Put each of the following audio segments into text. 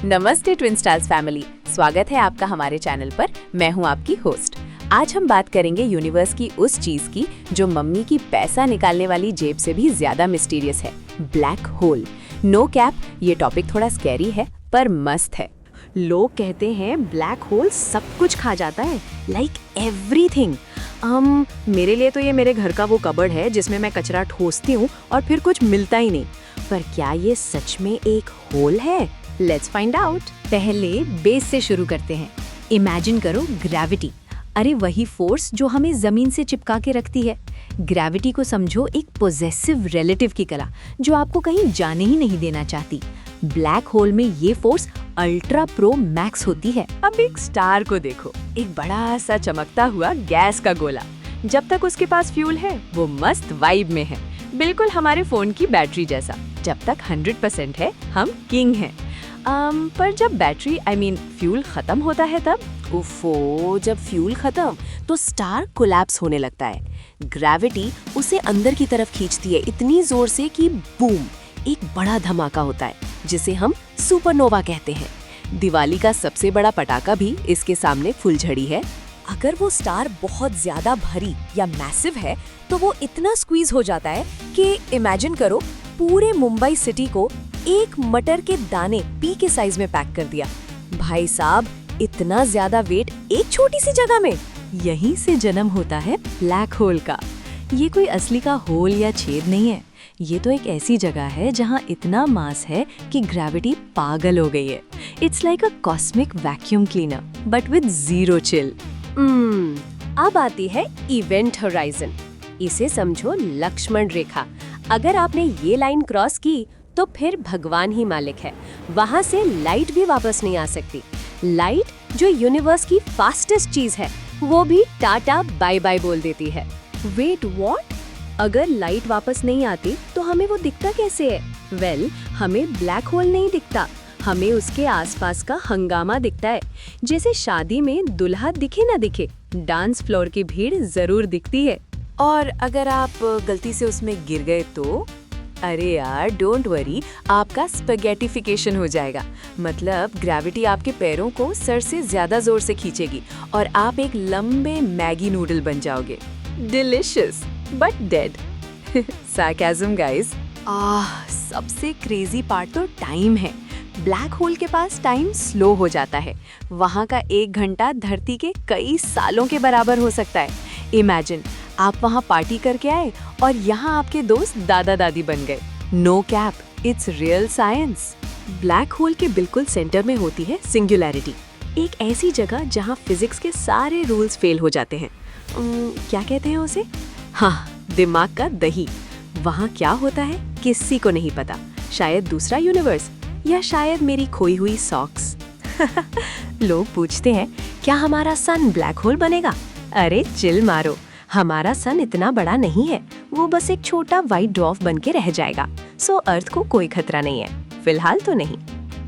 नमस्ते twin stars family, स्वागत है आपका हमारे चैनल पर। मैं हूं आपकी होस्ट। आज हम बात करेंगे यूनिवर्स की उस चीज की जो मम्मी की पैसा निकालने वाली जेब से भी ज्यादा मिस्टीरियस है, ब्लैक होल। नो कैप, ये टॉपिक थोड़ा स्कैरी है पर मस्त है। लोग कहते हैं ब्लैक होल सब कुछ खा जाता है, लाइक एवरीथिंग। मेरे लिए तो ये मेरे घर का वो कबर्ड है जिसमें मैं कचरा ठोसती हूँ और फिर कुछ मिलता ही नहीं। पर क्या ये सच में एक होल है? Let's find out. पहले बेस से शुरू करते हैं। इमेजिन करो ग्रेविटी। अरे वही फोर्स जो हमें जमीन से चिपका के रखती है। ग्रेविटी को समझो एक पोजेसिव रिलेटिव की कला जो आपको कहीं जाने ही नहीं देना चाहती। ब्लैक होल में ये फोर्स अल्ट्रा प्रो मैक्स होती है। अब एक स्टार को देखो, एक बड़ा सा चमकता हुआ गैस का गोला। जब तक उसके पास फ्यूल है वो मस्त वाइब में है, बिल्कुल हमारे फोन की बैटरी जैसा। जब तक 100% है हम किंग हैं। पर जब बैटरी फ्यूल खत्म होता है तब उफो, जब फ्यूल खत्म तो स्टार कोलैप्स होने लगता है। ग्रेविटी उसे अंदर की तरफ खींचती है इतनी जोर से कि बूम, एक बड़ा धमाका होता है जिसे हम सुपरनोवा कहते हैं। दिवाली का सबसे बड़ा पटाखा भी इसके सामने फुलझड़ी है। अगर वो स्टार बहुत ज्यादा भारी या मैसिव है तो वो इतना स्क्वीज हो जाता है कि इमेजिन करो पूरे मुंबई सिटी को एक मटर के दाने पी के साइज में पैक कर दिया। भाई साहब, इतना ज्यादा वेट एक छोटी सी जगह में। यहीं से जन्म होता है ब्लैक होल का। ये कोई असली का होल या छेद नहीं है, ये तो एक ऐसी जगह है जहाँ इतना मास है कि ग्रेविटी पागल हो गई है। It's like a cosmic vacuum cleaner but with zero chill. अब आती है इवेंट होराइजन। इसे समझो लक्ष्मण रेखा। अगर आपने ये लाइन क्रॉस की तो फिर भगवान ही मालिक है। वहाँ से लाइट भी वापस नहीं आ सकती। लाइट जो यूनिवर्स की फास्टेस्ट चीज है, वो भी टाटा बाय बाय बोल देती है। Wait what? अगर लाइट वापस नहीं आती तो हमें वो दिखता कैसे है? वेल, हमें ब्लैक होल नहीं दिखता, हमें उसके आसपास का हंगामा दिखता है। जैसे शादी में दुल्हा दिखे ना दिखे, डांस फ्लोर की भीड़ जरूर दिखती है। और अगर आप गलती से उसमें गिर गए तो अरे यार, डोंट वरी, आपका स्पैगेटिफिकेशन हो जाएगा। मतलब ग्रेविटी आपके पैरों को सर से ज्यादा जोर से खींचेगी और आप एक लंबे मैगी नूडल बन जाओगे। Delicious but dead. Sarcasm guys. सबसे क्रेजी पार्ट तो टाइम है। ब्लैक होल के पास टाइम स्लो हो जाता है। वहाँ का 1 घंटा धरती के कई सालों के बराबर हो सकता है। इमेजिन, आप वहाँ पार्टी करके आए और यहाँ आपके दोस्त दादा दादी बन गए। No cap, it's real science. Black hole के बिल्कुल सेंटर में होती है सिंगुलैरिटी, एक ऐसी जगह जहाँ फिजिक्स के सारे रूल्स फेल हो जाते हैं। क्या कहते हैं उसे? हाँ, दिमाग का दही। वहाँ क्या होता है किसी को नहीं पता। शायद दूसरा यूनिवर्स या शायद मेरी खोई हुई सॉक्स। लोग पूछते हैं क्या हमारा सन ब्लैक होल बनेगा? अरे चिल मारो, हमारा सन इतना बड़ा नहीं है, वो बस एक छोटा व्हाइट ड्वार्फ बन के रह जाएगा। सो अर्थ को कोई खतरा नहीं है, फिलहाल तो नहीं।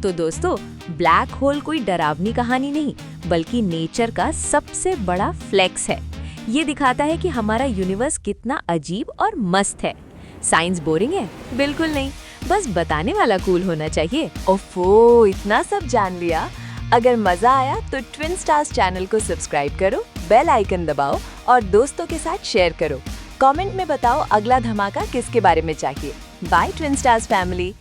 तो दोस्तों, ब्लैक होल कोई डरावनी कहानी नहीं बल्कि नेचर का सबसे बड़ा फ्लेक्स है। ये दिखाता है कि हमारा यूनिवर्स कितना अजीब और मस्त है। साइंस बोरिंग है? बिल्कुल नहीं, बस बताने वाला कूल होना चाहिए। ओफो, इतना सब जान लिया। अगर मजा आया तो ट्विन स्टार्स चैनल को सब्सक्राइब करो, बेल आइकन दबाओ और दोस्तों के साथ शेयर करो। कमेंट में बताओ अगला धमाका किसके बारे में चाहिए। Bye twin stars family.